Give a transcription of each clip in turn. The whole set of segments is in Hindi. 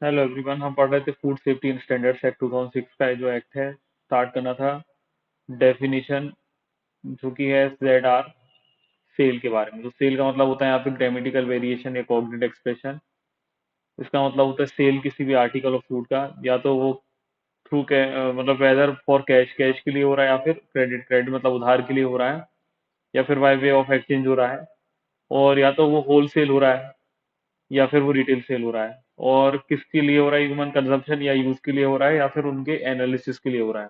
Hello everyone. हम पढ़ रहे थे food safety and standards act 2006 का। जो एक्ट है स्टार्ट करना था डेफिनेशन जो कि है ZR सेल के बारे में। तो सेल का मतलब होता है यहाँ पे ग्रामेटिकल वेरिएशन या कॉग्निटिव एक्सप्रेशन। इसका मतलब होता है सेल किसी भी आर्टिकल ऑफ फूड का, या तो वो थ्रू मतलब वेदर फॉर कैश कैश के लिए हो रहा है, या फिर क्रेडिट क्रेडिट मतलब उधार के लिए हो रहा है, या फिर बाय वे ऑफ एक्सचेंज हो रहा है, और या तो वो होल सेल हो रहा है या फिर वो रिटेल सेल हो रहा है, और किसके लिए हो रहा है, ह्यूमन कंजम्पशन या यूज के लिए हो रहा है, या फिर उनके एनालिसिस के लिए हो रहा है।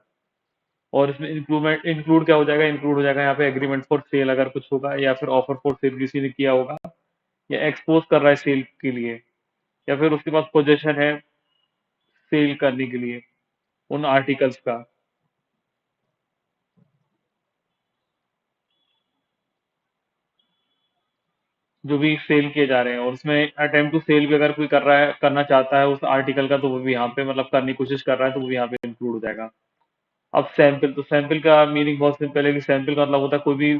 और इसमें इंक्लूड क्या हो जाएगा, इंक्लूड हो जाएगा यहाँ पे एग्रीमेंट फॉर सेल अगर कुछ होगा, या फिर ऑफर फॉर सेल किसी ने किया होगा, या एक्सपोज कर रहा है सेल के लिए, या फिर उसके पास पोजेशन है सेल करने के लिए उन आर्टिकल्स का। जो भी सेल किए जा रहे हैं, और उसमें अटेम्प्ट टू सेल भी अगर कोई कर रहा है, करना चाहता है उस आर्टिकल का, तो वो भी यहाँ पे मतलब करने की कोशिश कर रहा है, तो वो भी यहाँ पे इंक्लूड हो जाएगा। अब सैंपल, तो सैंपल का मीनिंग बहुत सिंपल है कि सैंपल का मतलब होता है कोई भी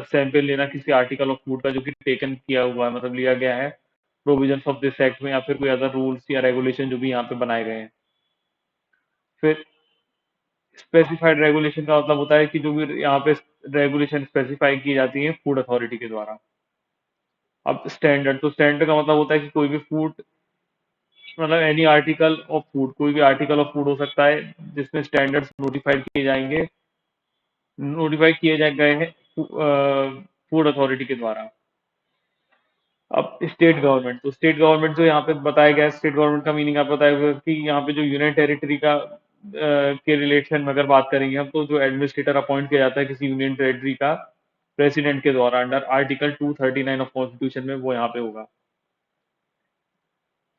सैंपल लेना किसी आर्टिकल ऑफ फूड का जो कि टेकन किया हुआ है, मतलब लिया गया है प्रोविजन ऑफ दिस एक्ट में, या फिर कोई अदर रूल्स या रेगुलेशन जो भी यहाँ पे बनाए गए हैं। फिर स्पेसिफाइड रेगुलेशन का मतलब होता है कि जो भी यहाँ पे रेगुलेशन स्पेसिफाई की जाती है फूड अथॉरिटी के द्वारा। अब स्टैंडर्ड, तो स्टैंडर्ड का मतलब होता है कि कोई भी फूड, मतलब एनी आर्टिकल ऑफ फूड, कोई भी आर्टिकल ऑफ फूड हो सकता है जिसमें स्टैंडर्ड्स नोटिफाइड किए जाएंगे, नोटिफाई किए जा गए हैं फूड अथॉरिटी के द्वारा। अब स्टेट गवर्नमेंट, तो स्टेट गवर्नमेंट जो यहाँ पे बताया गया है, स्टेट गवर्नमेंट का मीनिंग आप बताया कि यहाँ पे जो यूनियन टेरिटरी का के रिलेशन में अगर बात करेंगे हम, तो जो एडमिनिस्ट्रेटर अपॉइंट किया जाता है किसी यूनियन टेरिटरी का प्रेसिडेंट के द्वारा अंडर आर्टिकल 239 ऑफ कॉन्स्टिट्यूशन में, वो यहाँ पे होगा।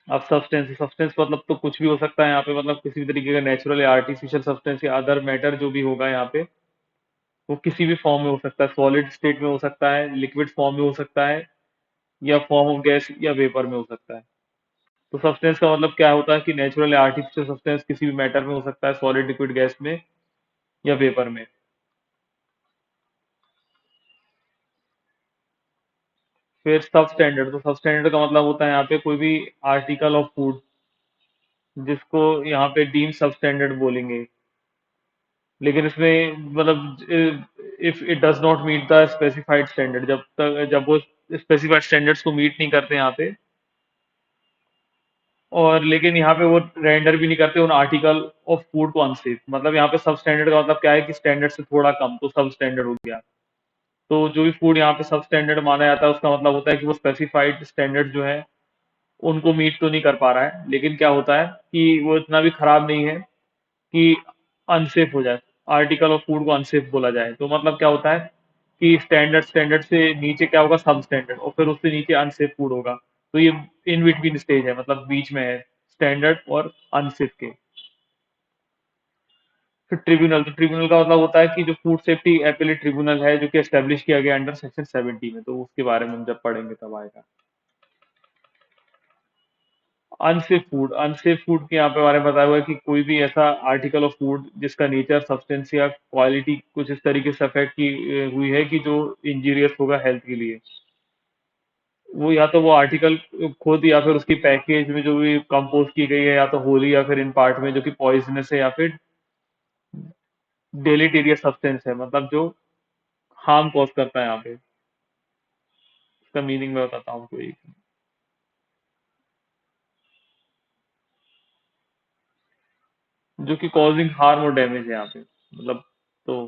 अब सब्सटेंस, सब्सटेंस मतलब तो कुछ भी हो सकता है यहाँ पे, मतलब किसी भी तरीके का नेचुरल या आर्टिफिशियल सब्सटेंस या अदर मैटर जो भी होगा यहाँ पे, वो किसी भी फॉर्म में हो सकता है, सॉलिड स्टेट में हो सकता है, लिक्विड फॉर्म में हो सकता है, या फॉर्म ऑफ गैस या वेपर में हो सकता है। तो सब्सटेंस का मतलब क्या होता है कि नेचुरल या आर्टिफिशियल सब्सटेंस किसी भी मैटर में हो सकता है, सॉलिड, लिक्विड, गैस में या वेपर में। फिर सब स्टैंडर्ड, तो सब स्टैंडर्ड का मतलब होता है यहाँ पे कोई भी आर्टिकल ऑफ फूड जिसको यहाँ पे डीम सब स्टैंडर्ड बोलेंगे, लेकिन इसमें मतलब if it does not meet the specified standard, जब वो स्पेसिफाइड स्टैंडर्ड्स को मीट नहीं करते यहाँ पे, और लेकिन यहाँ पे वो रेंडर भी नहीं करते उन आर्टिकल ऑफ फूड को अनसेफ। मतलब यहाँ पे सब स्टैंडर्ड का मतलब क्या है कि स्टैंडर्ड से थोड़ा कम, तो सब स्टैंडर्ड हो गया। तो जो भी फूड यहाँ पे सब स्टैंडर्ड माना जाता है उसका मतलब होता है कि वो स्पेसिफाइड स्टैंडर्ड जो है उनको मीट तो नहीं कर पा रहा है, लेकिन क्या होता है कि वो इतना भी खराब नहीं है कि अनसेफ हो जाए, आर्टिकल ऑफ फूड को अनसेफ बोला जाए। तो मतलब क्या होता है कि स्टैंडर्ड, स्टैंडर्ड से नीचे क्या होगा, सब स्टैंडर्ड, और फिर उससे नीचे अनसेफ फूड होगा। तो ये इन बिटवीन स्टेज है, मतलब बीच में है स्टैंडर्ड और अनसेफ के। फिर ट्रिब्यूनल, तो ट्रिब्यूनल का मतलब होता है कि जो फूड सेफ्टी एपेलेट ट्रिब्यूनल है जो कि एस्टेब्लिश किया गया अंडर सेक्शन 70 में, तो उसके बारे में हम जब पढ़ेंगे तब आएगा। अनसेफ फूड, अनसेफ फूड के यहाँ पे बारे में बताया हुआ है कि कोई भी ऐसा आर्टिकल ऑफ फूड जिसका नेचर, सब्सटेंस या क्वालिटी कुछ इस तरीके से अफेक्ट की हुई है कि जो इंजीरियस होगा हेल्थ के लिए, वो या तो वो आर्टिकल खुद, या फिर उसकी पैकेज में जो भी कंपोज की गई है, या तो होली या फिर इन पार्ट में जो कि पॉइजनस है, या फिर डेलेटेरियस सब्सटेंस है, मतलब जो हार्म कॉज करता है यहाँ पे। इसका मीनिंग मैं बताता हूँ आपको एक, जो कि कॉजिंग हार्म और डैमेज है यहाँ पे, मतलब। तो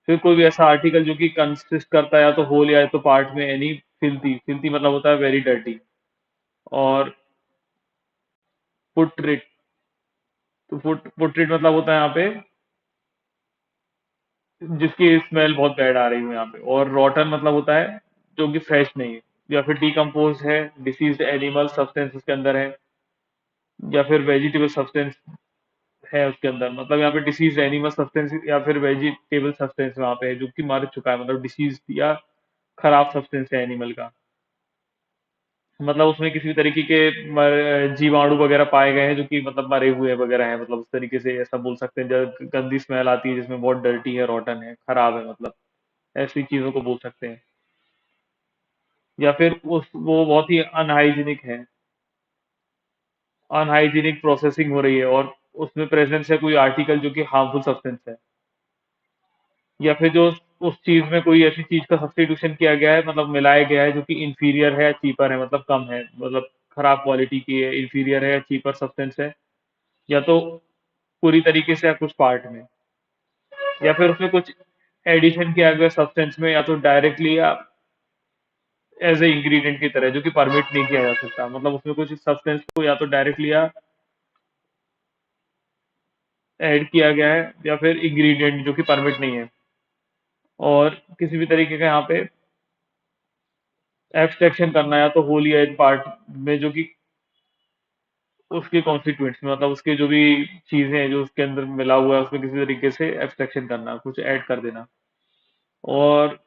फिर कोई भी ऐसा आर्टिकल जो कि कंसिस्ट करता है या तो होल या तो पार्ट में एनी फिल्थी, फिल्थी मतलब होता है वेरी डर्टी, और पुट्रिट, तो पुट्रिट मतलब होता है यहाँ पे जिसकी स्मेल बहुत बैड आ रही हो यहाँ पे, और रॉटन मतलब होता है जो कि फ्रेश नहीं है, या फिर डिकम्पोज है, डिसीज्ड एनिमल सब्सटेंस उसके अंदर है, या फिर वेजिटेबल सब्सटेंस है उसके अंदर। मतलब यहाँ पे डिसीज एनिमल सब्सटेंस या फिर वेजिटेबल सब्सटेंस वहाँ पे है जो कि मर चुका है, मतलब डिसीज या खराब सब्सटेंस है एनिमल का। मतलब उसमें किसी भी तरीके के जीवाणु वगैरह पाए गए हैं जो कि मतलब मरे हुए वगैरह हैं, मतलब उस तरीके से ऐसा बोल सकते हैं। जब गंदी स्मेल आती है जिसमें बहुत डर्टी है, रॉटन है, खराब है, मतलब ऐसी चीजों को बोल सकते हैं। या फिर उस वो बहुत ही अनहाइजीनिक है। अनहाइजीनिक प्रोसेसिंग हो रही है और उसमें प्रेजेंस है कोई आर्टिकल जो कि हार्मफुल सब्सटेंस है, या फिर जो उस चीज में कोई ऐसी चीज का सब्स्टिट्यूशन किया गया है, मतलब मिलाया गया है जो कि इंफीरियर है या चीपर है, मतलब कम है, मतलब खराब क्वालिटी की है, इंफीरियर है या चीपर सब्सटेंस है, या तो पूरी तरीके से या कुछ पार्ट में, या फिर उसमें कुछ एडिशन किया गया सब्सटेंस में, या तो डायरेक्टली या एज ए इंग्रेडिएंट की तरह जो कि परमिट नहीं किया जा सकता, मतलब उसमें कुछ सब्सटेंस को या तो डायरेक्टली या ऐड किया गया है, या फिर इंग्रेडिएंट जो कि परमिट नहीं है, और किसी भी तरीके का यहाँ पे एब्स्ट्रैक्शन करना, या तो होल या इन पार्ट में जो कि उसके कॉन्स्टिट्यूएंट्स में, मतलब उसके जो भी चीजें हैं जो उसके अंदर मिला हुआ है उसमें किसी तरीके से एब्स्ट्रैक्शन करना, कुछ ऐड कर देना, और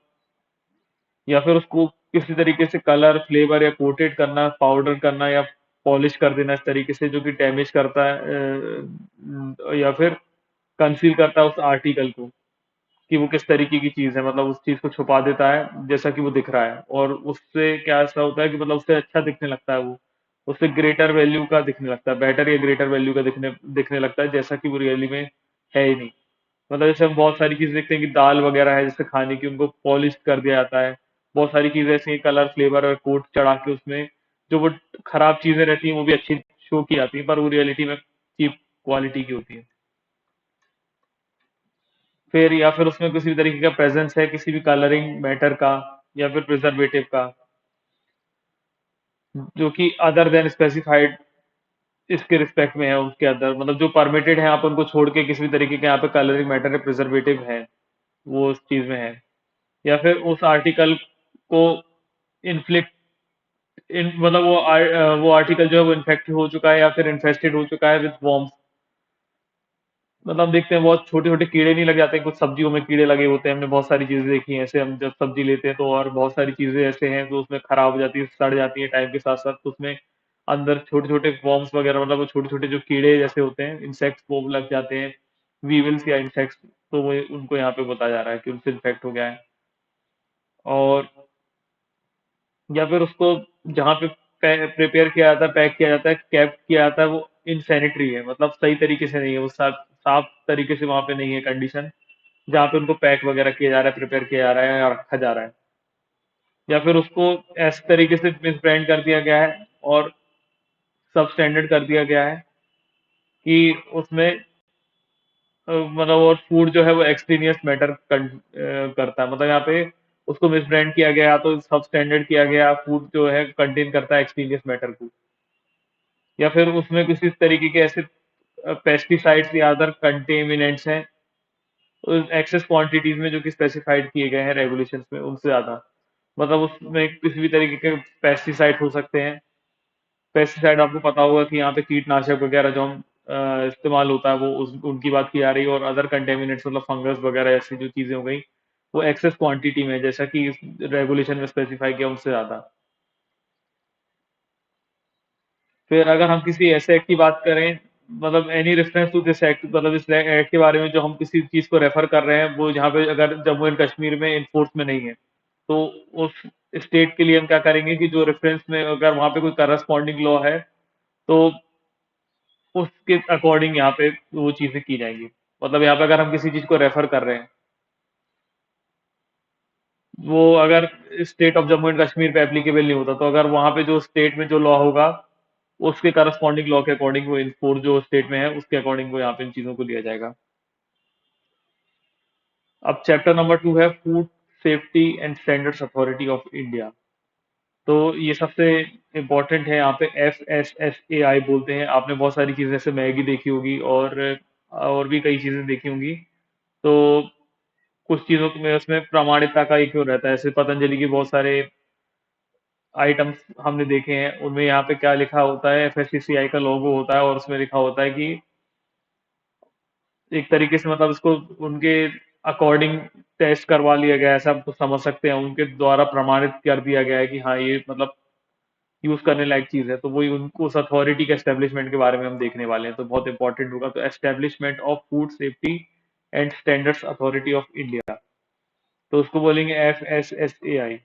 या फिर उसको किसी तरीके से कलर फ्लेवर या कोटेड करना, पाउडर करना या पॉलिश कर देना इस तरीके से जो कि डैमेज करता है, या फिर कंसील करता है उस आर्टिकल को, कि वो किस तरीके की चीज है, मतलब उस चीज को छुपा देता है जैसा कि वो दिख रहा है, और उससे क्या ऐसा होता है कि मतलब उससे अच्छा दिखने लगता है वो, उससे ग्रेटर वैल्यू का दिखने लगता है, बेटर या ग्रेटर वैल्यू का दिखने दिखने लगता है, जैसा कि वो रियली में है ही नहीं। मतलब जैसे हम बहुत सारी चीजें देखते हैं कि दाल वगैरह है जैसे खाने की, उनको पॉलिश कर दिया जाता है, बहुत सारी चीजें ऐसी कलर फ्लेवर और कोट चढ़ा के उसमें जो वो खराब चीजें रहती हैं वो भी अच्छी शो की जाती हैं, पर वो रियलिटी में चीप क्वालिटी की होती है। फिर या फिर उसमें किसी भी तरीके का प्रेजेंस है किसी भी कलरिंग मैटर का या फिर प्रिजर्वेटिव का, जो कि अदर देन स्पेसिफाइड इसके रिस्पेक्ट में है, उसके अंदर मतलब जो परमिटेड है आप उनको छोड़ के किसी भी तरीके के यहाँ पे कलरिंग मैटर है प्रिजर्वेटिव है, वो उस चीज में है, या फिर उस आर्टिकल को इन्फ्लिक्ट इन मतलब वो आर्टिकल जो है वो इन्फेक्ट हो चुका है या फिर इन्फेस्टेड हो चुका है विद वॉर्म्स, मतलब हम देखते हैं बहुत छोटे छोटे कीड़े नहीं लग जाते हैं, कुछ सब्जियों में कीड़े लगे होते हैं, हमने बहुत सारी चीजें देखी हैं ऐसे, हम जब सब्जी लेते हैं तो, और बहुत सारी चीजें ऐसे हैं जो उसमें खराब हो जाती है, सड़ जाती है टाइम के साथ साथ, तो उसमें अंदर छोटे छोटे वॉर्म्स वगैरह, मतलब वो छोटे छोटे जो कीड़े जैसे होते हैं इंसेक्ट्स वो लग जाते हैं, वीवल्स या इंसेक्ट्स, तो वो उनको यहाँ पे बताया जा रहा है कि उनसे इन्फेक्ट हो गया है, और या फिर उसको जहाँ पे प्रिपेयर किया जाता है, पैक किया जाता है, कैप किया जाता है, वो इनसैनिटरी है, मतलब सही तरीके से नहीं है, वो साफ साफ तरीके से वहां पे नहीं है कंडीशन जहाँ पे उनको पैक वगैरह किया जा रहा है, प्रिपेयर किया जा रहा है या रखा जा रहा है, या फिर उसको ऐसे तरीके से मिसब्रांड कर दिया गया है और सब स्टैंडर्ड कर दिया गया है कि उसमें मतलब और फूड जो है वो एक्सट्रीनियस मैटर करता है, मतलब यहाँ पे उसको मिसब्रांड किया गया, तो सब स्टैंडर्ड किया गया फूड जो है कंटेन करता है एक्सट्रीनियस मैटर को, या फिर उसमें किसी तरीके के ऐसे पेस्टिसाइड्स या अदर कंटेमिनेंट्स हैं एक्सेस क्वांटिटीज में जो कि स्पेसिफाइड किए गए हैं रेगुलेशंस में उनसे ज्यादा, मतलब उसमें किसी भी तरीके के पेस्टिसाइड हो सकते हैं, पेस्टिसाइड आपको पता होगा कि यहाँ पे कीटनाशक वगैरह जो हम इस्तेमाल होता है वो उनकी बात की जा रही है, और अदर कंटेमिनेंट्स मतलब फंगस वगैरह ऐसी जो चीजें हो गई वो एक्सेस क्वांटिटी में जैसा कि इस रेगुलेशन में स्पेसिफाई किया उनसे ज्यादा। फिर अगर हम किसी ऐसे एक्ट की बात करें, मतलब any reference to this act, मतलब इस एक्ट के बारे में जो हम किसी चीज को रेफर कर रहे हैं वो जहाँ पे अगर जम्मू एंड कश्मीर में इन्फोर्स में नहीं है, तो उस स्टेट के लिए हम क्या करेंगे कि जो रेफरेंस में अगर वहाँ पे कोई करस्पॉन्डिंग लॉ है तो उसके अकॉर्डिंग यहाँ पे वो चीजें की जाएंगी, मतलब यहाँ पे अगर हम किसी चीज को रेफर कर रहे हैं, वो अगर state of Jammu and Kashmir पे एप्लीकेबल नहीं होता, तो अगर वहाँ पे जो स्टेट में जो लॉ होगा उसके करस्पॉन्डिंग लॉ के अकॉर्डिंग वो इन्फोर्स जो स्टेट में है उसके अकॉर्डिंग वो यहाँ पे इन चीजों को लिया जाएगा। अब चैप्टर नंबर 2 है food safety and standards authority of India. तो ये सबसे इम्पोर्टेंट है, यहाँ पे FSSAI बोलते हैं, आपने बहुत सारी चीजें जैसे मैगी देखी होगी और भी कई चीजें देखी होंगी, तो कुछ चीजों में उसमें प्रामाणिकता का एक वो रहता है, जैसे पतंजलि के बहुत सारे आइटम्स हमने देखे हैं, उनमें यहाँ पे क्या लिखा होता है, FSCCI का लोगो होता है और उसमें लिखा होता है कि एक तरीके से मतलब इसको उनके अकॉर्डिंग टेस्ट करवा लिया गया है, ऐसा आप तो समझ सकते हैं, उनके द्वारा प्रमाणित कर दिया गया है कि हाँ ये मतलब यूज करने लायक चीज है, तो वही उनको उस अथॉरिटी के एस्टेब्लिशमेंट के बारे में हम देखने वाले हैं, तो बहुत इंपॉर्टेंट होगा, तो establishment of food safety and standards authority of India, तो उसको बोलेंगे FSSAI।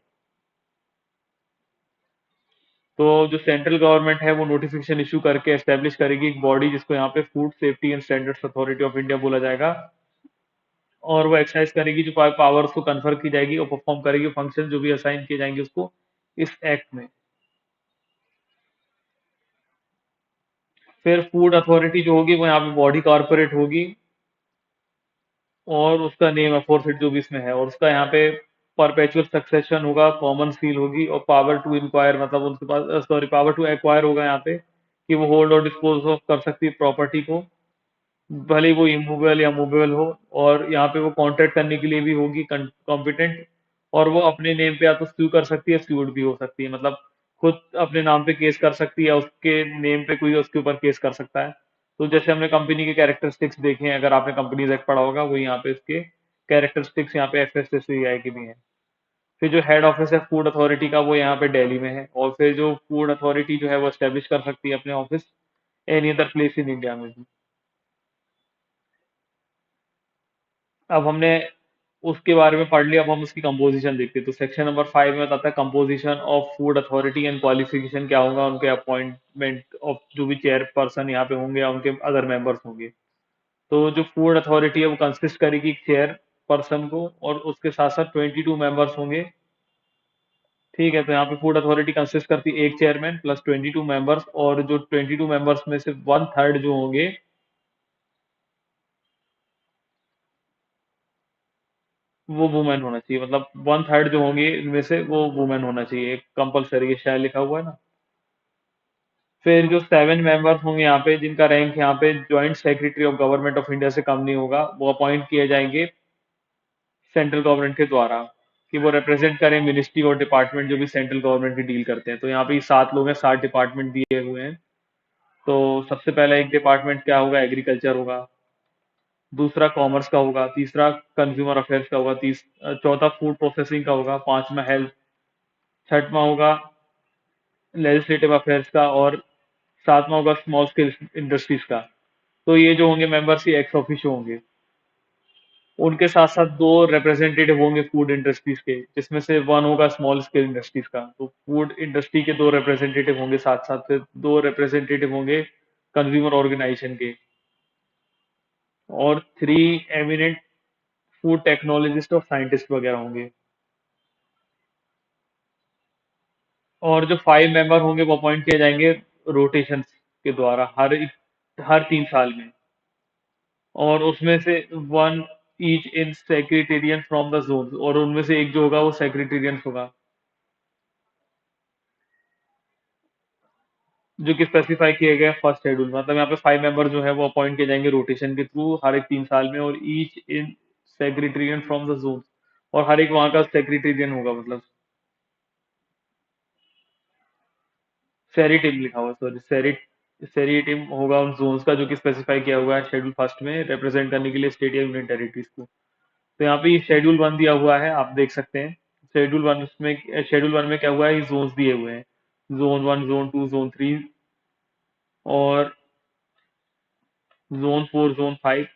तो जो सेंट्रल गवर्नमेंट है वो नोटिफिकेशन इशू करके एस्टेब्लिश करेगी एक बॉडी, जिसको यहाँ पे food safety and standards authority of India बोला जाएगा। और वो एक्सरसाइज करेगी, जो पावर्स को कन्फर की जाएगी और परफॉर्म करेगी फंक्शन जो भी असाइन किए जाएंगे उसको इस एक्ट में। फिर फूड अथॉरिटी जो होगी वो यहाँ पे बॉडी कॉर्पोरेट होगी, और उसका नेम अफोरसेट जो भी इसमें है, और उसका यहाँ पे परपेचुअल सक्सेशन होगा, कॉमन सील होगी, और पावर टू इंक्वायर, मतलब उनके पास सॉरी पावर टू एक्वायर होगा यहाँ पे, कि वो होल्ड और डिस्पोज ऑफ कर सकती है प्रॉपर्टी को, भले ही वो इमूवेबल या मूवेबल हो। और यहाँ पे वो कॉन्ट्रैक्ट करने के लिए भी होगी कॉम्पिटेंट। और वो अपने नेम पे या तो स्यू कर सकती है, स्यूड भी हो सकती है, मतलब खुद अपने नाम पे केस कर सकती है, या उसके नेम पे कोई उसके ऊपर केस कर सकता है। तो जैसे हमने कंपनी के कैरेक्टरिस्टिक्स देखे हैं, अगर आपने कंपनीज एक्ट पढ़ा होगा, वो यहाँ पे इसके कैरेक्टरिस्टिक्स यहाँ पे एफएसएसएआई के भी हैं। फिर जो हेड ऑफिस है फूड अथॉरिटी का वो यहाँ पे दिल्ली में है, और फिर जो फूड अथॉरिटी जो है वो एस्टेब्लिश कर सकती है अपने office any other place in India में भी। अब हमने उसके बारे में पढ़ लिया, अब हम उसकी कंपोजिशन देखते हैं। तो सेक्शन नंबर 5 में बताता है composition of food authority and qualification क्या होगा, उनके अपॉइंटमेंट ऑफ जो भी चेयर पर्सन यहाँ पे होंगे या उनके अदर मेंबर्स होंगे। तो जो फूड अथॉरिटी है वो कंसिस्ट करेगी चेयर पर्सन को, और उसके साथ साथ 22 मेंबर्स होंगे। ठीक है, तो यहाँ पे फूड अथॉरिटी कंसिस्ट करती है एक चेयरमैन प्लस 22 मेंबर्स, और जो 22 मेंबर्स में से वन थर्ड जो होंगे वो वुमेन होना चाहिए, मतलब वन थर्ड जो होंगे इनमें से वो वुमेन होना चाहिए, कंपलसरी है, शायद लिखा हुआ है ना। फिर जो 7 मेंबर्स होंगे यहाँ पे, जिनका रैंक यहाँ पे joint secretary of government of India से कम नहीं होगा, वो अपॉइंट किए जाएंगे सेंट्रल गवर्नमेंट के द्वारा, कि वो रिप्रेजेंट करें मिनिस्ट्री और डिपार्टमेंट जो भी सेंट्रल गवर्नमेंट की डील करते हैं। तो यहाँ पे 7 लोग हैं, 7 डिपार्टमेंट दिए हुए हैं। तो सबसे पहला एक डिपार्टमेंट क्या होगा, एग्रीकल्चर होगा। दूसरा कॉमर्स का होगा। तीसरा कंज्यूमर अफेयर्स का होगा। चौथा फूड प्रोसेसिंग का होगा। पांचवा हेल्थ। छठवां होगा लेजिस्लेटिव अफेयर्स का। और सातवां होगा स्मॉल स्केल इंडस्ट्रीज का। तो ये जो होंगे मेंबर्स ये एक्स ऑफिशियो होंगे। उनके साथ साथ दो रिप्रेजेंटेटिव होंगे फूड इंडस्ट्रीज के, जिसमें से वन होगा स्मॉल स्केल इंडस्ट्रीज का। तो फूड इंडस्ट्री के दो रिप्रेजेंटेटिव होंगे, साथ साथ फिर दो रिप्रेजेंटेटिव होंगे कंज्यूमर ऑर्गेनाइजेशन के, और 3 एमिनेंट फूड टेक्नोलॉजिस्ट और साइंटिस्ट वगैरह होंगे। और जो 5 मेंबर होंगे वो अपॉइंट किए जाएंगे रोटेशन के द्वारा, हर 3 साल में। और उसमें से one each in secretariat from the zone, और उनमें से एक जो होगा वो सेक्रेटेरियन होगा, जो कि स्पेसिफाई किए गए फर्स्ट शेड्यूल। मतलब यहाँ पे 5 मेंबर जो है वो अपॉइंट किए जाएंगे रोटेशन के थ्रू हर एक 3 साल में, और each in secretariat from the zone, और हर एक वहां का सेक्रेटेरियन होगा, मतलब सेरी टीम लिखा हुआ, सॉरी सेरी टीम होगा उन जोन्स का, जो कि स्पेसिफाई किया हुआ है शेड्यूल फर्स्ट में, रिप्रेजेंट करने के लिए स्टेट या यूनियन टेरिटरीज को। तो यहाँ पे शेड्यूल 1 दिया हुआ है, आप देख सकते हैं। शेड्यूल 1 में क्या हुआ है, जोन्स दिए हुए हैं, जोन 1, जोन 2, जोन 3, और जोन 4, जोन 5।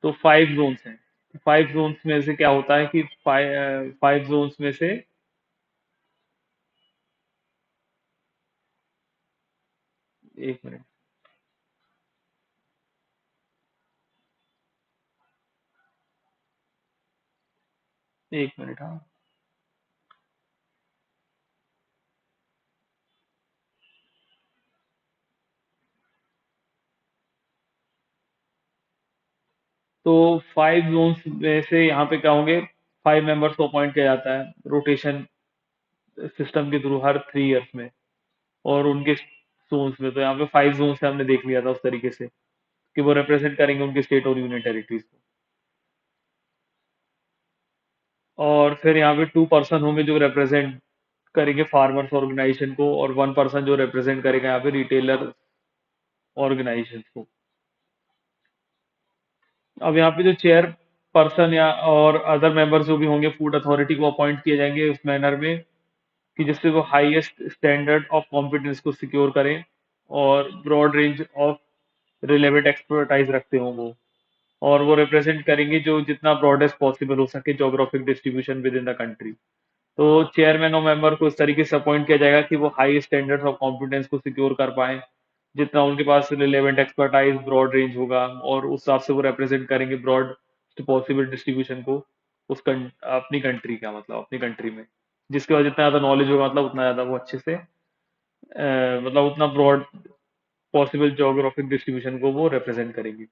तो 5 जोन्स हैं। 5 जोन्स में से क्या होता है कि 5 जोन्स में से, एक मिनट, एक मिनट, हाँ। तो 5 जोन्स में से यहाँ पे क्या होंगे, 5 मेंबर्स को अपॉइंट किया जाता है रोटेशन सिस्टम के थ्रू हर 3 ईयर्स में, और उनके जोन्स में। तो यहाँ पे 5 जोन्स से हमने देख लिया था उस तरीके से, कि वो रिप्रेजेंट करेंगे उनके स्टेट और यूनियन टेरिटरीज को। और फिर यहाँ पे 2 पर्सन होंगे जो रिप्रेजेंट करेंगे फार्मर्स ऑर्गेनाइजेशन को, और 1 पर्सन जो रिप्रेजेंट करेगा यहाँ पे रिटेलर ऑर्गेनाइजेशन को। अब यहाँ पे जो चेयर पर्सन या और अदर मेंबर्स जो भी होंगे फूड अथॉरिटी को अपॉइंट किए जाएंगे उस मैनर में, कि जिससे वो हाईएस्ट स्टैंडर्ड ऑफ कॉम्पिटेंस को सिक्योर करें, और broad range of relevant expertise रखते हों वो, और वो रिप्रेजेंट करेंगे जो जितना ब्रॉडेस्ट पॉसिबल हो सके geographic distribution with in the country. तो चेयरमैन और मेंबर को इस तरीके से अपॉइंट किया जाएगा कि वो हाई स्टैंडर्ड्स ऑफ कॉम्पिटेंस को सिक्योर कर पाए, जितना उनके पास रिलेवेंट एक्सपर्टाइज ब्रॉड रेंज होगा, और उस हिसाब से वो रिप्रेजेंट करेंगे ब्रॉड पॉसिबल डिस्ट्रीब्यूशन को, अपनी कंट्री का, मतलब अपनी कंट्री में, जिसके बाद जितना ज्यादा नॉलेज होगा मतलब उतना ज्यादा वो अच्छे से मतलब उतना ब्रॉड पॉसिबल जोग्राफिक डिस्ट्रीब्यूशन को वो रिप्रेजेंट करेंगी।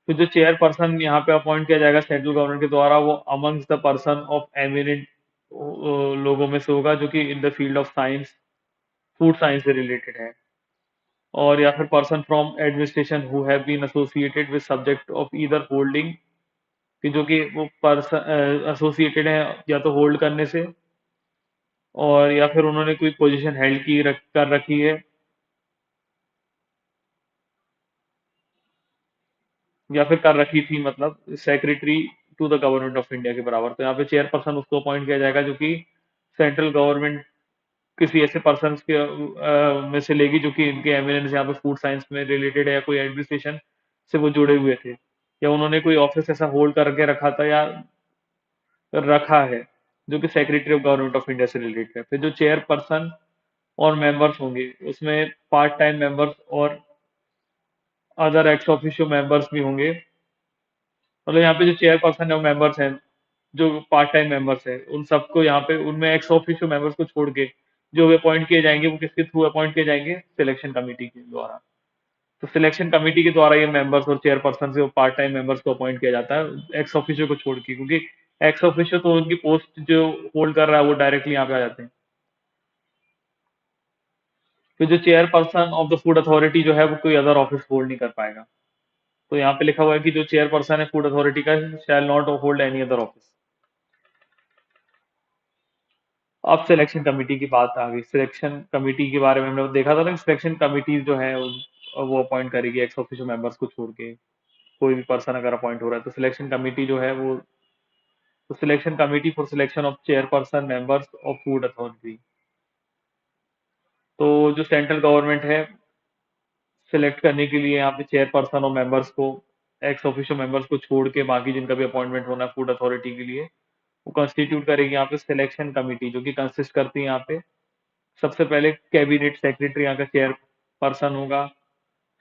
तो जो चेयर पर्सन यहाँ पे अपॉइंट किया जाएगा सेंट्रल गवर्नमेंट के द्वारा, वो amongst the person of eminent लोगों में से होगा जो कि in the field of science, food science से रिलेटेड है, और या फिर person from administration who have been associated with subject of either holding, कि जो कि वो पर्सन एसोसिएटेड है या तो होल्ड करने से, और या फिर उन्होंने कोई पोजीशन कर रखी है, या फिर कर रखी थी, मतलब secretary to the government of India के बराबर। तो यहाँ पे चेयरपर्सन उसको अपॉइंट किया जाएगा जो कि सेंट्रल गवर्नमेंट किसी ऐसे पर्सन के में से लेगी जो कि इनके एमिनेंस यहाँ पे फूड साइंस में रिलेटेड है, या कोई एडमिनिस्ट्रेशन से वो जुड़े हुए थे, या उन्होंने कोई ऑफिस ऐसा होल्ड करके रखा था या रखा है जो कि secretary of government of India से रिलेटेड है। फिर जो चेयरपर्सन और मेंबर्स होंगे उसमें पार्ट टाइम मेंबर्स और अदर एक्स ऑफिशियो मेंबर्स भी होंगे। मतलब यहाँ पे जो चेयरपर्सन है, मेंबर्स हैं जो पार्ट टाइम मेंबर्स हैं, उन सबको यहाँ पे उनमें एक्स ऑफिशियो मेंबर्स को छोड़ के जो भी अपॉइंट किए जाएंगे वो किसके थ्रू अपॉइंट किए जाएंगे, सिलेक्शन कमेटी के द्वारा। तो सिलेक्शन कमेटी के द्वारा ये मेंबर्स और चेयरपर्सन से पार्ट टाइम मेंबर्स को अपॉइंट किया जाता है, एक्स ऑफिशियो को छोड़ के, क्योंकि एक्स ऑफिशियो तो उनकी पोस्ट जो होल्ड कर रहा है वो डायरेक्टली यहाँ पे आ जाते हैं। तो जो chairperson of the food authority जो है वो कोई अदर ऑफिस होल्ड नहीं कर पाएगा। तो यहाँ पे लिखा हुआ है कि जो चेयरपर्सन है फूड अथॉरिटी का, shall not hold any other office. अब सिलेक्शन कमेटी की बात आ गई। सिलेक्शन कमेटी के बारे में हमने देखा था ना, सिलेक्शन कमेटी जो है वो अपॉइंट करेगी एक्स ऑफिशियो मेंबर्स को छोड़ के, कोई भी पर्सन अगर अपॉइंट हो रहा है तो सिलेक्शन कमेटी जो है वो, तो selection committee for selection of chairperson members of food authority. तो जो सेंट्रल गवर्नमेंट है सिलेक्ट करने के लिए यहाँ पे चेयरपर्सन और मेंबर्स को, एक्स ऑफिशियो मेंबर्स को छोड़ के बाकी जिनका भी अपॉइंटमेंट होना है फूड अथॉरिटी के लिए, वो कंस्टिट्यूट करेगी यहाँ पे सिलेक्शन कमेटी, जो कि कंसिस्ट करती है यहाँ पे सबसे पहले कैबिनेट सेक्रेटरी यहाँ का चेयर पर्सन होगा,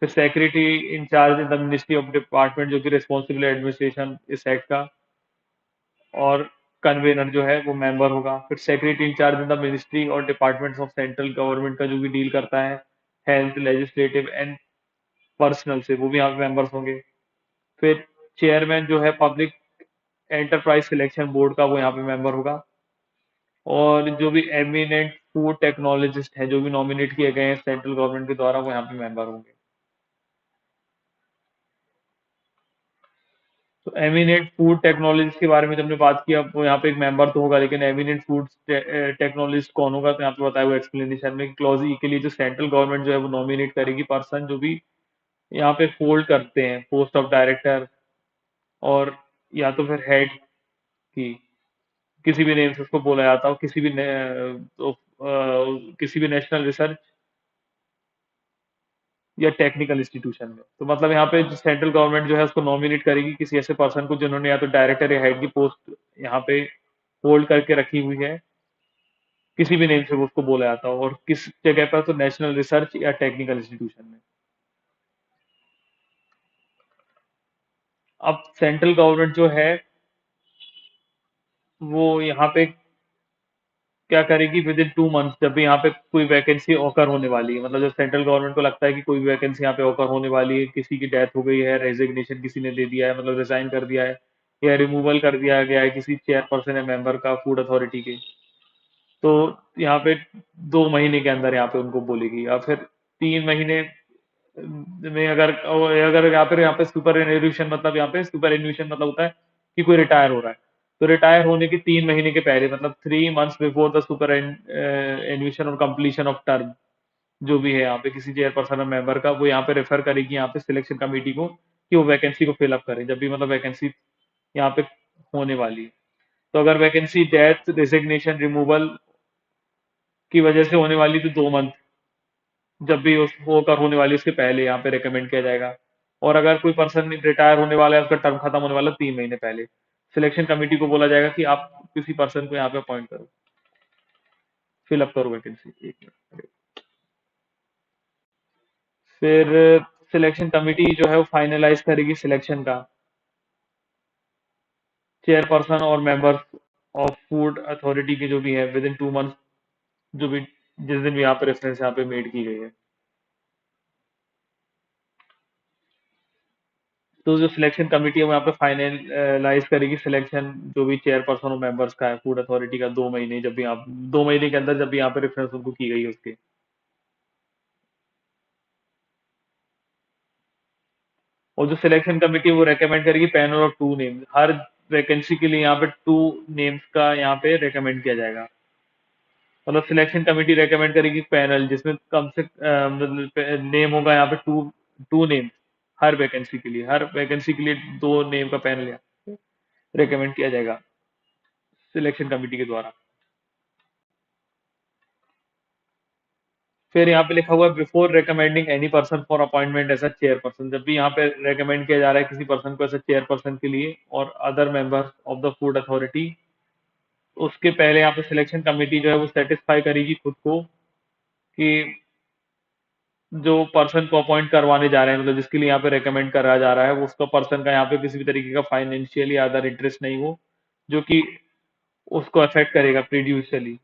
फिर secretary in-charge in the ministry of department जो कि रिस्पॉन्सिबल एडमिनिस्ट्रेशन इस एक्ट का, और कन्वेनर जो है वो मेंबर होगा। फिर secretary in-charge in the ministry और डिपार्टमेंट्स ऑफ सेंट्रल गवर्नमेंट का जो भी डील करता है हेल्थ, लेजिस्लेटिव एंड पर्सनल से, वो भी यहाँ पे मेंबर्स होंगे। फिर चेयरमैन जो है पब्लिक एंटरप्राइज सिलेक्शन बोर्ड का, वो यहाँ पे मेंबर होगा। और जो भी एमिनेंट फूड टेक्नोलॉजिस्ट हैं जो भी नॉमिनेट किए गए हैं सेंट्रल गवर्नमेंट के द्वारा, वो यहाँ पे मेंबर होंगे। तो एमिनेंट फूड टेक्नोलॉजिस्ट के बारे में जब हमने बात किया, वो यहाँ पे एक मेंबर तो होगा, लेकिन एमिनेंट फूड टेक्नोलॉजिस्ट कौन होगा, तो यहाँ पे बताया हुआ एक्सप्लेनेशन में, क्लॉज ई के लिए जो सेंट्रल गवर्नमेंट जो है वो नॉमिनेट करेगी पर्सन जो भी यहाँ पे होल्ड करते हैं पोस्ट ऑफ डायरेक्टर, और या तो फिर हेड की, किसी भी नेम से उसको बोला जाता हो, किसी भी नेशनल रिसर्च या टेक्निकल इंस्टीट्यूशन में। तो मतलब यहाँ पे जो सेंट्रल गवर्नमेंट जो है उसको नॉमिनेट करेगी किसी ऐसे पर्सन को जिन्होंने या तो डायरेक्टर या हेड की पोस्ट यहाँ पे होल्ड करके रखी हुई है, किसी भी नेम से वो उसको बोला जाता हो, और किस जगह पर, तो नेशनल रिसर्च या टेक्निकल इंस्टीट्यूशन में। अब सेंट्रल गवर्नमेंट जो है वो यहाँ पे क्या करेगी, विद इन 2 मंथ्स, जब भी यहाँ पे कोई वैकेंसी ऑकर होने वाली है, मतलब जब सेंट्रल गवर्नमेंट को लगता है कि कोई वैकेंसी यहाँ पे ऑकर होने वाली है, किसी की डेथ हो गई है, रेजिग्नेशन किसी ने दे दिया है, मतलब रिजाइन कर दिया है, या रिमूवल कर दिया गया है किसी चेयरपर्सन या मेंबर का फूड अथॉरिटी के, तो यहाँ पे 2 महीने के अंदर यहाँ पे उनको बोलेगी, या फिर 3 महीने में, अगर यहाँ पे सुपर एन्यूएशन, मतलब यहाँ पे सुपर एन्यूएशन मतलब होता है कि कोई रिटायर हो रहा है, तो रिटायर होने के 3 महीने के पहले, मतलब 3 मंथ्स बिफोर द सुपर एन्यूएशन और कंप्लीशन ऑफ टर्म, जो भी है यहाँ पे किसी चेयरपर्सन और मेंबर का, वो यहाँ पे रेफर करेगी यहाँ पे सिलेक्शन कमेटी को कि वो वैकेंसी को फिलअप करें, जब भी मतलब वैकेंसी यहाँ पे होने वाली है। तो अगर वैकेंसी डेथ, रेजिग्नेशन, रिमूवल की वजह से होने वाली, तो 2 मंथ जब भी उस वो कर होने वाली उसके पहले यहाँ पे रिकमेंड किया जाएगा। और अगर कोई पर्सन रिटायर होने वाला है, उसका टर्म खत्म होने वाला है 3 महीने पहले, सिलेक्शन कमेटी को बोला जाएगा कि आप किसी पर्सन को यहाँ पे अपॉइंट करो, फिलअप करो वैकेंसी। एक मिनट। फिर सिलेक्शन कमेटी जो है वो फाइनलाइज करेगी सिलेक्शन का। चेयरपर्सन और मेंबर्स ऑफ फूड अथॉरिटी की जो भी है विद इन 2 मंथ, जो भी जिस दिन भी यहाँ पे रेफरेंस यहाँ पे मेड की गई है, तो जो सिलेक्शन कमेटी है वो यहाँ पे फाइनलाइज करेगी सिलेक्शन जो भी चेयरपर्सन और मेंबर्स का है फूड अथॉरिटी का, 2 महीने जब भी आप 2 महीने के अंदर जब भी यहाँ पे रेफरेंस उनको की गई है उसके। और जो सिलेक्शन कमेटी है वो रेकमेंड करेगी panel of 2 names, her vacancy के लिए यहाँ पे 2 नेम्स का यहाँ पे रेकमेंड किया जाएगा। मतलब सिलेक्शन कमेटी रेकमेंड करेगी पैनल जिसमें कम से मतलब नेम होगा यहाँ पे टू टू नेम, हर वैकेंसी के लिए 2 नेम का पैनल यहाँ रेकमेंड किया जाएगा सिलेक्शन कमेटी के द्वारा। फिर यहाँ पे लिखा हुआ है before recommending any person for appointment as a chairperson, जब भी यहाँ पे रेकमेंड किया जा रहा है किसी पर्सन को एज अ चेयरपर्सन के लिए और other members of the food authority, उसके पहले यहाँ पे सिलेक्शन कमेटी जो है वो सेटिस्फाई करेगी खुद को कि जो पर्सन को अपॉइंट करवाने जा रहे हैं, मतलब जिसके लिए यहाँ पे रेकमेंड करा जा रहा है, वो उसका पर्सन का यहाँ पे किसी भी तरीके का फाइनेंशियली अदर इंटरेस्ट नहीं हो जो कि उसको अफेक्ट करेगा प्रीजुडिशियली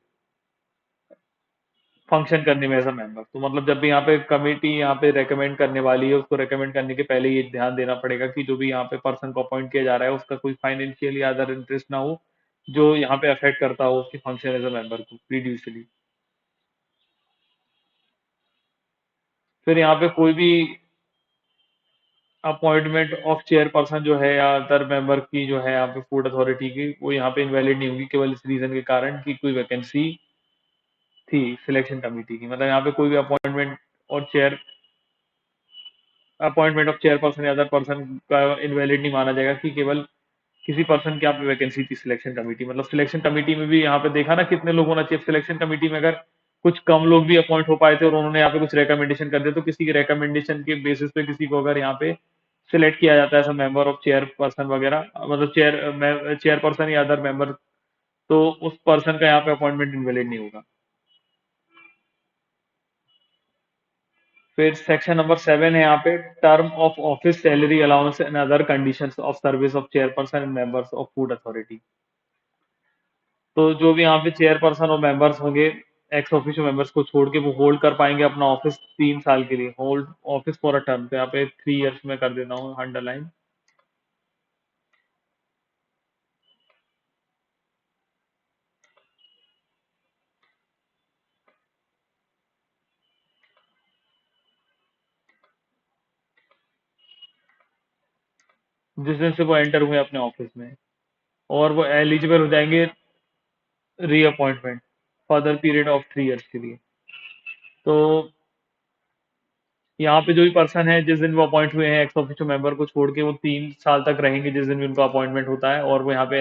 फंक्शन करने में एज अ मेंबर। तो मतलब जब भी यहाँ पे कमेटी यहाँ पे रेकमेंड करने वाली है, उसको रेकमेंड करने के पहले ये ध्यान देना पड़ेगा कि जो भी यहाँ पे पर्सन को अपॉइंट किया जा रहा है उसका कोई फाइनेंशियली अदर इंटरेस्ट ना हो जो यहाँ पे अफेक्ट करता हो उसकी फंक्शन एज अ मेंबर को प्रीजुडिशियली। फिर यहाँ पे कोई भी अपॉइंटमेंट ऑफ चेयरपर्सन जो है या अदर मेंबर की जो है यहाँ पे फूड अथॉरिटी की, वो यहाँ पे इनवैलिड नहीं होगी केवल इस रीजन के कारण कि कोई वैकेंसी थी सिलेक्शन कमेटी की। मतलब यहाँ पे कोई भी अपॉइंटमेंट ऑफ चेयरपर्सन या अदर पर्सन का इनवैलिड नहीं माना जाएगा कि केवल किसी पर्सन की यहाँ पे वैकेंसी थी सिलेक्शन कमेटी। मतलब सिलेक्शन कमेटी में भी यहाँ पे देखा ना कितने लोग होना चाहिए सिलेक्शन कमेटी में, अगर कुछ कम लोग भी अपॉइंट हो पाए थे और उन्होंने यहाँ पे कुछ रिकमेंडेशन कर दिया, तो किसी के रिकमेंडेशन के बेसिस पे किसी को अगर यहाँ पे सिलेक्ट किया जाता है एज मेंबर ऑफ चेयरपर्सन वगैरह, मतलब चेयरपर्सन या अदर मेंबर, तो उस पर्सन का यहाँ पे अपॉइंटमेंट इनवैलिड नहीं होगा। फिर सेक्शन नंबर 7 है यहाँ पे term of office salary allowance and other conditions of service of chairperson and members of food authority. तो जो भी यहाँ पे चेयरपर्सन और मेंबर्स होंगे, एक्स ऑफिशियो मेंबर्स को छोड़ के, वो होल्ड कर पाएंगे अपना ऑफिस 3 साल के लिए, hold office for a term. तो यहाँ पे 3 इयर्स में कर देता हूँ अंडरलाइन। जिस दिन से वो एंटर हुए अपने ऑफिस में, और वो एलिजिबल हो जाएंगे reappointment further period of 3 years के लिए। तो यहाँ पे जो भी पर्सन है जिस दिन वो अपॉइंट हुए हैं एक्स ऑफिशियो मेंबर को छोड़ के, वो 3 साल तक रहेंगे जिस दिन भी उनका अपॉइंटमेंट होता है, और वो यहाँ पे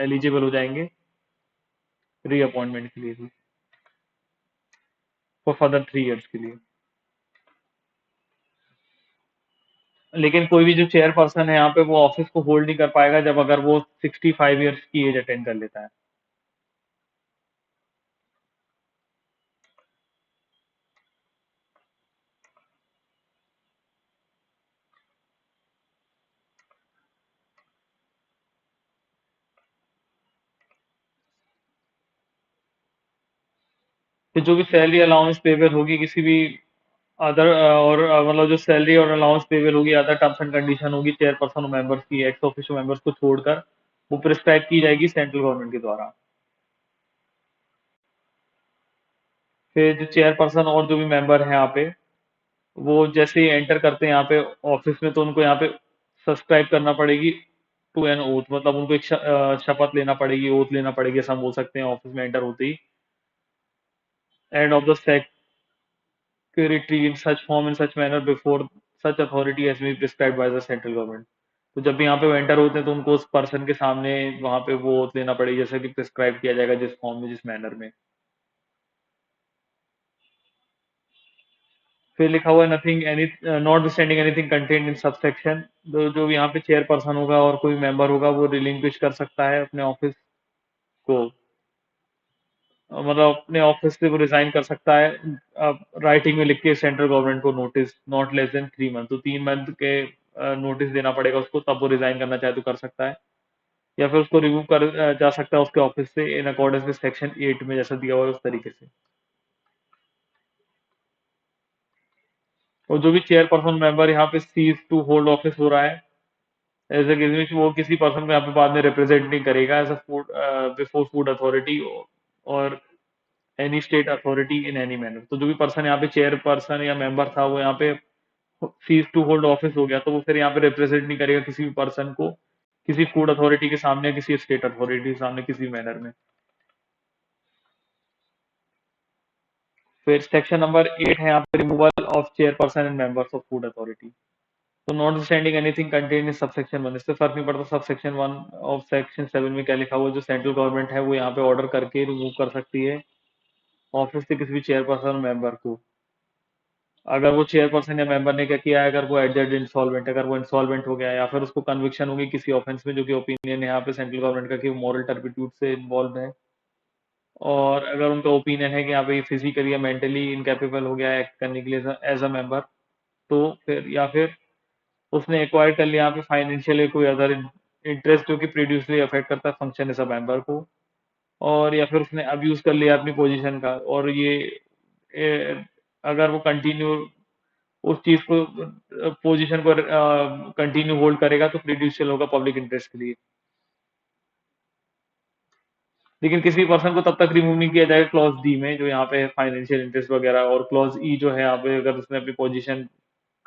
एलिजिबल हो जाएंगे रीअपॉइंटमेंट के लिए भी फॉर फर्दर 3 इयर्स के लिए। लेकिन कोई भी जो चेयर पर्सन है यहाँ पे वो ऑफिस को होल्ड नहीं कर पाएगा जब अगर वो 65 इयर्स की एज अटेंड कर लेता है। फिर जो भी सैलरी अलाउंस पेबल होगी किसी भी अदर और मतलब जो सैलरी और अलाउंस पेबल होगी, अदर टर्म्स एंड कंडीशन होगी चेयरपर्सन और मेंबर्स की, एक्स ऑफिशियो मेंबर्स को छोड़कर, वो प्रिस्क्राइब की जाएगी सेंट्रल गवर्नमेंट के द्वारा। फिर जो चेयरपर्सन और जो भी मेंबर है यहाँ पे, वो जैसे ही एंटर करते हैं यहाँ पे ऑफिस में, तो उनको यहाँ पे सब्सक्राइब करना पड़ेगी टू एन ओथ, मतलब उनको एक शपथ लेना पड़ेगी, ओथ लेना पड़ेगी, ऐसा हम बोल सकते हैं ऑफिस में एंटर होते ही। End of the secretary in such form in such manner before such authority has been prescribed by the central government। तो जब भी यहाँ पे वो एंटर होते हैं तो उनको उस पर्सन के सामने वहां पे वो oath लेना पड़ेगा जैसा कि प्रिस्क्राइब किया जाएगा जिस फॉर्म में जिस मैनर में। फिर लिखा हुआ है nothing any not standing anything contained in subsection. जो भी यहाँ पे चेयरपर्सन होगा और कोई मेंबर होगा वो रिलिंक्विश कर सकता है अपने ऑफिस को, मतलब अपने ऑफिस से वो रिजाइन कर सकता है। अब राइटिंग में लिख के सेंट्रल गवर्नमेंट को notice not less than 3 month, तो 3 मंथ के नोटिस देना पड़ेगा उसको, तब वो रिजाइन करना चाहे तो कर सकता है। या फिर उसको रिमूव कर जा सकता है उसके ऑफिस से इन अकॉर्डेंस विद सेक्शन 8 में जैसा दिया हुआ है उस तरीके से। और जो भी चेयरपर्सन मेंबर यहाँ पे सीज टू होल्ड ऑफिस हो रहा है एज ए किसी वो किसी पर्सन को यहाँ पे बाद में रिप्रेजेंट नहीं करेगा as a food before food authority और any state authority in any manner. तो जो भी पर्सन यहाँ पे चेयरपर्सन या मेंबर था वो यहाँ पे सीज टू होल्ड ऑफिस हो गया, तो वो फिर यहाँ पे रिप्रेजेंट नहीं करेगा किसी भी पर्सन को किसी फूड अथॉरिटी के सामने या किसी स्टेट अथॉरिटी के सामने किसी मैनर में। फिर सेक्शन नंबर 8 है यहाँ पे removal of chairperson and members of food authority. तो not standing anything contain in subsection 1, इससे फर्क नहीं पड़ता सबसेक्शन 1 ऑफ सेक्शन 7 में क्या लिखा हुआ है। जो सेंट्रल गवर्नमेंट है वो यहाँ पे ऑर्डर करके रिमूव कर सकती है ऑफिस से किसी भी चेयरपर्सन मेंबर को, अगर वो चेयरपर्सन या मेंबर ने क्या किया है, अगर वो एडजर्ड इंसॉल्वेंट, अगर वो इंसॉल्वेंट हो गया है या फिर उसको कन्विक्शन होगी किसी ऑफेंस में, जो कि ओपिनियन है यहाँ पे सेंट्रल गवर्नमेंट का कि वो मॉरल टर्पिट्यूड से इन्वॉल्व है, और अगर उनका ओपिनियन है कि यहाँ पे फिजिकली या मेंटली इनकेपेबल हो गया है एक्ट करने के लिए एज अ मेंबर, तो फिर या फिर उसने एक्वायर कर लिया यहाँ पे फाइनेंशियल कोई अदर इंटरेस्ट जो कि प्रीडियसली अफेक्ट करता है फंक्शन एज अ मेंबर को, और या फिर उसने अब्यूज कर लिया अपनी पोजीशन का, और ये अगर वो कंटिन्यू उस चीज को पोजीशन को कंटिन्यू होल्ड करेगा तो प्रीजुडिशियल होगा पब्लिक इंटरेस्ट के लिए। लेकिन किसी पर्सन को तब तक रिमूव नहीं किया जाएगा क्लॉज डी में जो यहाँ पे है फाइनेंशियल इंटरेस्ट वगैरह, और क्लॉज ई जो है यहाँ पे अगर उसने अपनी पोजीशन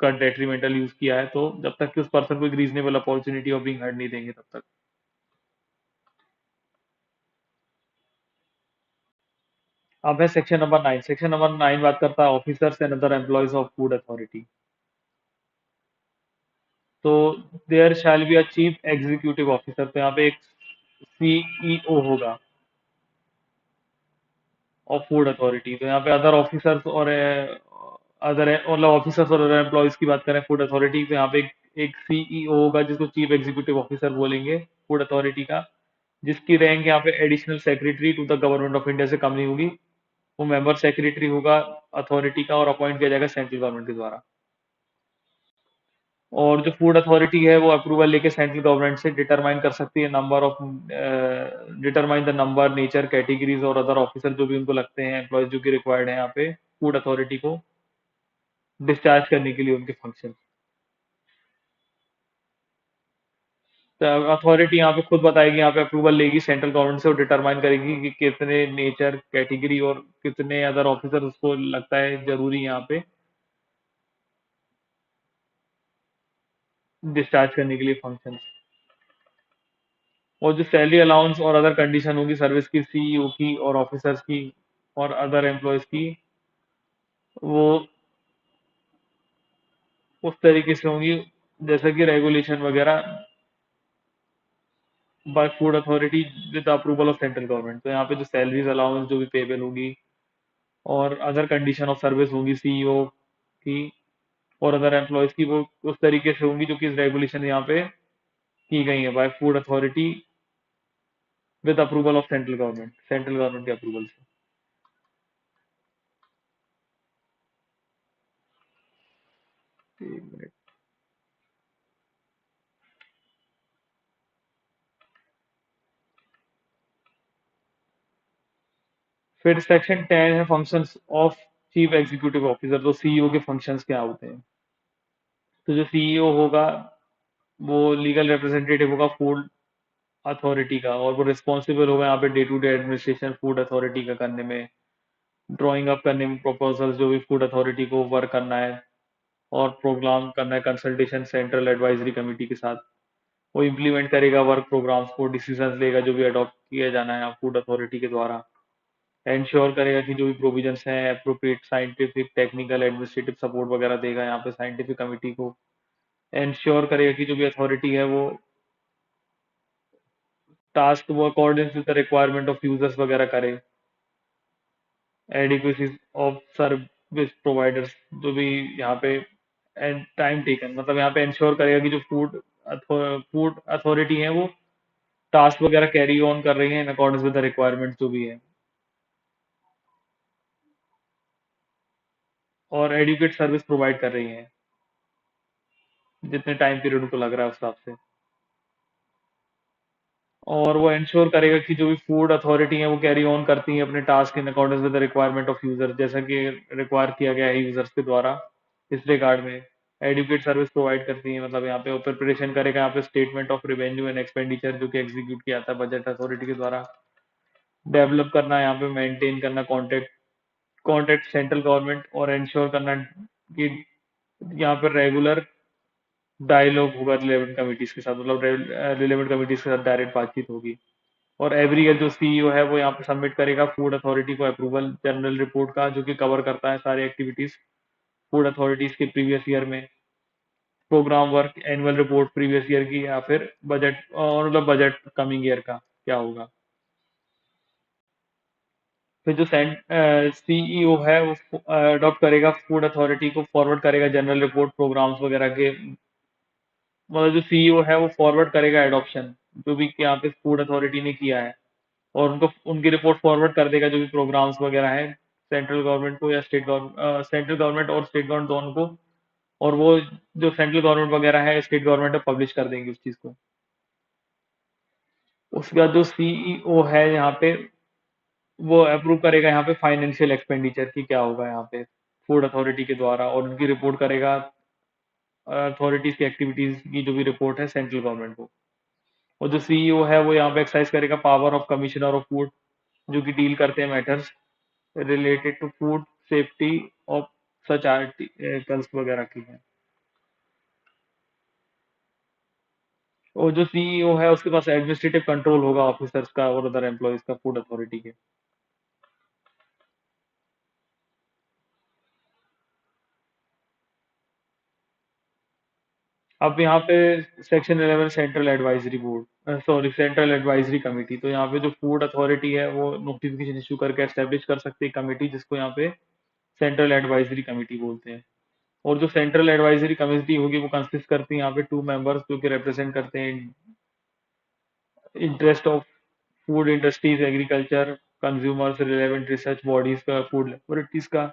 का डेट्रीमेंटल यूज किया है, तो जब तक कि उस पर्सन को एक reasonable opportunity of being heard नहीं देंगे तब तक। अब है सेक्शन नंबर 9। सेक्शन नंबर 9 बात करता है officers and other employees of food authority. तो there shall be a chief executive officer, तो यहाँ पे एक सीईओ होगा ऑफ फूड अथॉरिटी। तो यहाँ पे अदर ऑफिसर्स और अदर मतलब ऑफिसर्स और अदर एम्प्लॉयज की बात करें फूड अथॉरिटी, तो यहाँ पे एक सीईओ होगा जिसको चीफ एग्जीक्यूटिव ऑफिसर बोलेंगे फूड अथॉरिटी का, जिसकी रैंक यहाँ पे additional secretary to the government of India से कम नहीं होगी। वो मेंबर सेक्रेटरी होगा अथॉरिटी का और अपॉइंट किया जाएगा सेंट्रल गवर्नमेंट के द्वारा। और जो फूड अथॉरिटी है वो अप्रूवल लेके सेंट्रल गवर्नमेंट से डिटरमाइन कर सकती है number of determine the number nature categories और अदर ऑफिसर जो भी उनको लगते हैं एम्प्लॉयज जो कि रिक्वायर्ड है यहाँ पे फूड अथॉरिटी को डिस्चार्ज करने के लिए उनके फंक्शन। तो अथॉरिटी यहाँ पे खुद बताएगी, यहाँ पे अप्रूवल लेगी सेंट्रल गवर्नमेंट से और डिटरमाइन करेगी कि कितने नेचर कैटेगरी और कितने अदर ऑफिसर उसको लगता है जरूरी यहाँ पे डिस्चार्ज करने के लिए फंक्शन। और जो सैलरी अलाउंस और अदर कंडीशन होगी सर्विस की सीईओ की और ऑफिसर्स की और अदर एम्प्लॉयज की, वो उस तरीके से होंगी जैसा कि रेगुलेशन वगैरह by food authority with approval of central government. तो यहाँ पे जो सैलरीज अलाउंस जो भी पेबल होगी और अदर कंडीशन ऑफ सर्विस होंगी सीईओ की और अदर एम्प्लॉयज की, वो उस तरीके से होंगी जो कि रेगुलेशन यहाँ पे की गई है by food authority with approval of central government के अप्रूवल से। एक मिनट। फिर सेक्शन 10 है functions of chief executive officer. तो सीईओ के फंक्शंस क्या होते हैं। तो जो सीईओ होगा वो लीगल रिप्रेजेंटेटिव होगा फूड अथॉरिटी का, और वो रिस्पॉन्सिबल होगा यहाँ पे day to day administration food authority का करने में, ड्राइंग अप करने में प्रपोजल्स जो भी फूड अथॉरिटी को वर्क करना है और प्रोग्राम करना है कंसल्टेशन सेंट्रल एडवाइजरी कमेटी के साथ। वो इम्प्लीमेंट करेगा वर्क प्रोग्राम्स को, डिसीजंस लेगा जो भी अडॉप्ट किया जाना है फूड अथॉरिटी के द्वारा, इंश्योर करेगा कि जो भी प्रोविजंस हैं appropriate scientific technical administrative support वगैरह देगा यहाँ पे साइंटिफिक कमिटी को, इंश्योर करेगा कि जो भी अथॉरिटी है वो टास्क वो according to the requirement of users वगैरह करे, adequacy of serve service providers जो भी यहाँ पे एंड टाइम टेकन मतलब यहाँ पे इंश्योर करेगा कि जो फूड अथॉरिटी है वो टास्क वगैरह कैरी ऑन कर रही है in accordance with the requirement जो भी है, और एडुकेट सर्विस प्रोवाइड कर रही है जितने टाइम पीरियड उनको लग रहा है उस हिसाब से। और वो इंश्योर करेगा कि जो भी फूड अथॉरिटी है वो कैरी ऑन करती है अपने task in accordance with the requirement of user, जैसा कि रिक्वायर किया गया है यूजर्स के द्वारा इस रिगार्ड में। एडुकेट सर्विस प्रोवाइड करती है मतलब यहाँ पे प्रिपरेशन करेगा यहाँ पे statement of revenue and expenditure जो कि एग्जीक्यूट किया जाता है बजट अथॉरिटी के द्वारा। डेवलप करना, यहाँ पे मेंटेन करना कॉन्टेक्ट कॉन्टेक्ट सेंट्रल गवर्नमेंट, और इंश्योर करना कि यहाँ पर रेगुलर डायलॉग होगा रिलेवेंट कमिटीज के साथ, मतलब रिलेवेंट कमिटीज के साथ डायरेक्ट बातचीत होगी। और एवरी ईयर जो सीईओ है वो यहाँ पे सबमिट करेगा फूड अथॉरिटी को अप्रूवल जनरल रिपोर्ट का, जो कि कवर करता है सारी एक्टिविटीज फूड अथॉरिटीज के प्रीवियस ईयर में, programme work, annual report previous year की, या फिर बजट और मतलब बजट कमिंग ईयर का क्या होगा। फिर जो सीईओ है वो अडॉप्ट करेगा फूड अथॉरिटी को, फॉरवर्ड करेगा जनरल रिपोर्ट प्रोग्राम्स वगैरह के, मतलब जो सीईओ है वो फॉरवर्ड करेगा एडॉप्शन जो भी यहाँ पे फूड अथॉरिटी ने किया है, और उनको उनकी रिपोर्ट फॉरवर्ड कर देगा जो भी प्रोग्राम्स वगैरह हैं सेंट्रल गवर्नमेंट को या सेंट्रल गवर्नमेंट और स्टेट गवर्नमेंट दोनों को। और वो जो सेंट्रल गवर्नमेंट वगैरह है स्टेट गवर्नमेंट पब्लिश कर देंगे उस चीज़ को। उसके बाद जो सीईओ है यहाँ पे वो अप्रूव करेगा यहाँ पे फाइनेंशियल एक्सपेंडिचर की क्या होगा यहाँ पे फूड अथॉरिटी के द्वारा, और उनकी रिपोर्ट करेगा अथॉरिटीज की एक्टिविटीज की जो भी रिपोर्ट है सेंट्रल गवर्नमेंट को। और जो सीईओ है वो यहाँ पे एक्सरसाइज करेगा power of commissioner of food, जो कि डील करते हैं matters related to food safety of such articles वगैरह की है। और जो सीईओ है उसके पास एडमिनिस्ट्रेटिव कंट्रोल होगा ऑफिसर्स का और अदर एम्प्लॉयज का फूड अथॉरिटी के। अब यहाँ पे section 11 central advisory board, sorry central advisory committee, तो यहाँ पे जो फूड अथॉरिटी है वो नोटिफिकेशन इशू करके एस्टेब्लिश कर सकती है कमेटी, जिसको यहाँ पे सेंट्रल एडवाइजरी कमेटी बोलते हैं। और जो सेंट्रल एडवाइजरी कमेटी होगी वो कंसिस्ट करती है यहाँ पे 2 मेंबर्स जो कि रिप्रेजेंट करते हैं interest of food industries, agriculture, consumers, relevant research bodies का, फूड लेबोरेटरीज का,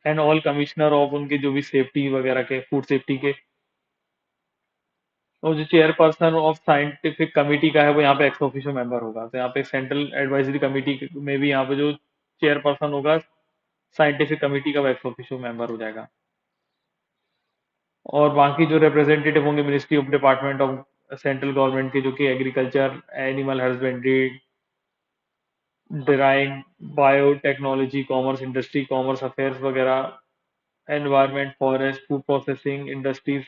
एंड ऑल कमिश्नर ऑफ उनके जो भी सेफ्टी वगैरह के फूड सेफ्टी के। और जो चेयरपर्सन ऑफ साइंटिफिक कमेटी का है वो यहाँ पे एक्स ऑफिशियो मेंबर होगा, तो यहाँ पे सेंट्रल एडवाइजरी कमेटी में भी यहाँ पे जो चेयरपर्सन होगा साइंटिफिक कमेटी का वो एक्स ऑफिशियो मेंबर हो जाएगा। और बाकी जो रिप्रेजेंटेटिव होंगे ministry of department of central government के, जो कि agriculture, animal husbandry, dairying, biotechnology, commerce industry, commerce affairs वगैरह, environment, forest, food processing industries,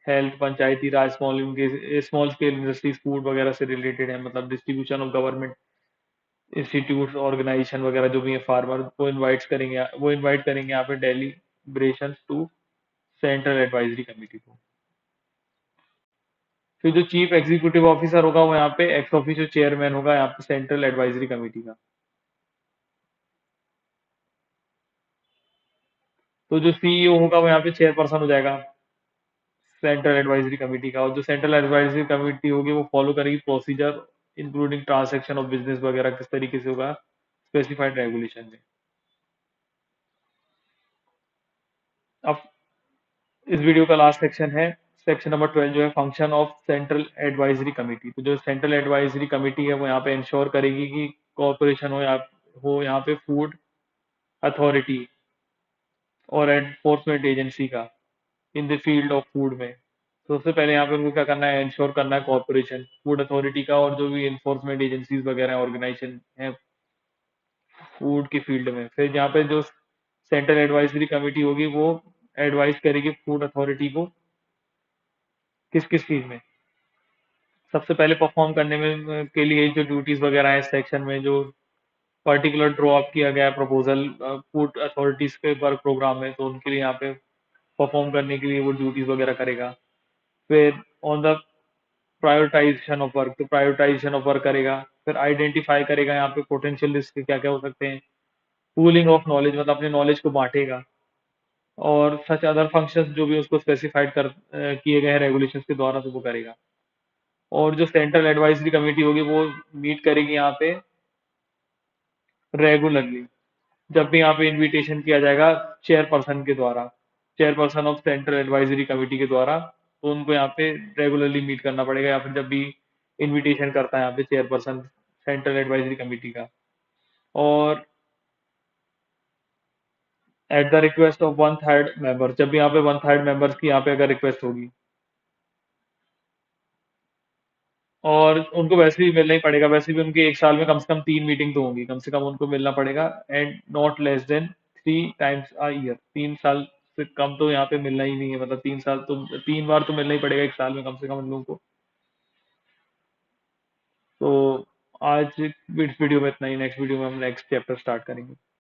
health, Panchayati Raj, small scale industries food वगैरह से रिलेटेड है, मतलब distribution of government institute organisation वगैरह जो भी है फार्मर वो इनवाइट करेंगे यहाँ पे deliberation to central advisory committee को। फिर जो चीफ एग्जीक्यूटिव ऑफिसर होगा वो यहाँ पे एक्स ऑफिशियो चेयरमैन होगा यहाँ पे सेंट्रल एडवाइजरी कमेटी का। तो जो सीईओ होगा वो यहाँ पे चेयरपर्सन हो जाएगा सेंट्रल एडवाइजरी कमेटी का, और जो सेंट्रल एडवाइजरी कमेटी होगी वो फॉलो करेगी procedure including transaction of business वगैरह किस तरीके से होगा स्पेसिफाइड रेगुलेशन में। अब इस वीडियो का लास्ट सेक्शन है सेक्शन नंबर 12, जो है function of central advisory committee. तो जो सेंट्रल एडवाइजरी कमेटी है वो यहाँ पे इंश्योर करेगी कि कॉरपोरेशन हो यहाँ पे फूड अथॉरिटी और एनफोर्समेंट एजेंसी का इन द फील्ड ऑफ फूड में। तो सबसे पहले यहाँ पे उनको क्या करना है, इंश्योर करना है कॉरपोरेशन फूड अथॉरिटी का और जो भी इन्फोर्समेंट एजेंसीज वगैरह ऑर्गेनाइजेशन है फूड की फील्ड में। फिर यहाँ पे जो सेंट्रल एडवाइजरी कमेटी होगी वो एडवाइस करेगी फूड अथॉरिटी को किस किस चीज में सबसे पहले परफॉर्म करने में के लिए जो ड्यूटीज वगैरह है सेक्शन में जो पर्टिकुलर ड्रॉ अप किया गया है प्रपोजल फूड अथॉरिटीज के वर्क प्रोग्राम में, तो उनके लिए यहाँ पे परफॉर्म करने के लिए वो ड्यूटीज वगैरह करेगा। फिर on the prioritisation of work, तो प्रायोरिटाइजेशन ऑफ वर्क करेगा। फिर आइडेंटिफाई करेगा यहाँ पे पोटेंशियल रिस्क क्या क्या हो सकते हैं पूलिंग ऑफ नॉलेज मतलब अपने नॉलेज को बांटेगा, और सच अदर फंक्शंस जो भी उसको स्पेसिफाइड किए गए हैं रेगुलेशंस के द्वारा, तो वो करेगा। और जो सेंट्रल एडवाइजरी कमेटी होगी वो मीट करेगी यहाँ पे रेगुलरली, जब भी यहाँ पे इनविटेशन किया जाएगा चेयरपर्सन के द्वारा, chairperson of central advisory committee के द्वारा, तो उनको यहाँ पे रेगुलरली मीट करना पड़ेगा, या फिर जब भी इनविटेशन करता है यहाँ पे चेयरपर्सन सेंट्रल एडवाइजरी कमेटी का। और at the request of one third member, जब भी यहाँ पे वन थर्ड मेंबर्स की यहाँ पे अगर रिक्वेस्ट होगी, और उनको वैसे भी मिलना ही पड़ेगा, वैसे भी उनके एक साल में कम से कम 3 मीटिंग तो होंगी, कम से कम उनको मिलना पड़ेगा, and not less than 3 times a year. 3 साल से कम तो यहाँ पे मिलना ही नहीं है, मतलब 3 साल तो 3 बार तो मिलना ही पड़ेगा एक साल में कम से कम उन लोगों को। तो आज इस वीडियो में इतना ही, नेक्स्ट वीडियो में हम नेक्स्ट चैप्टर स्टार्ट करेंगे।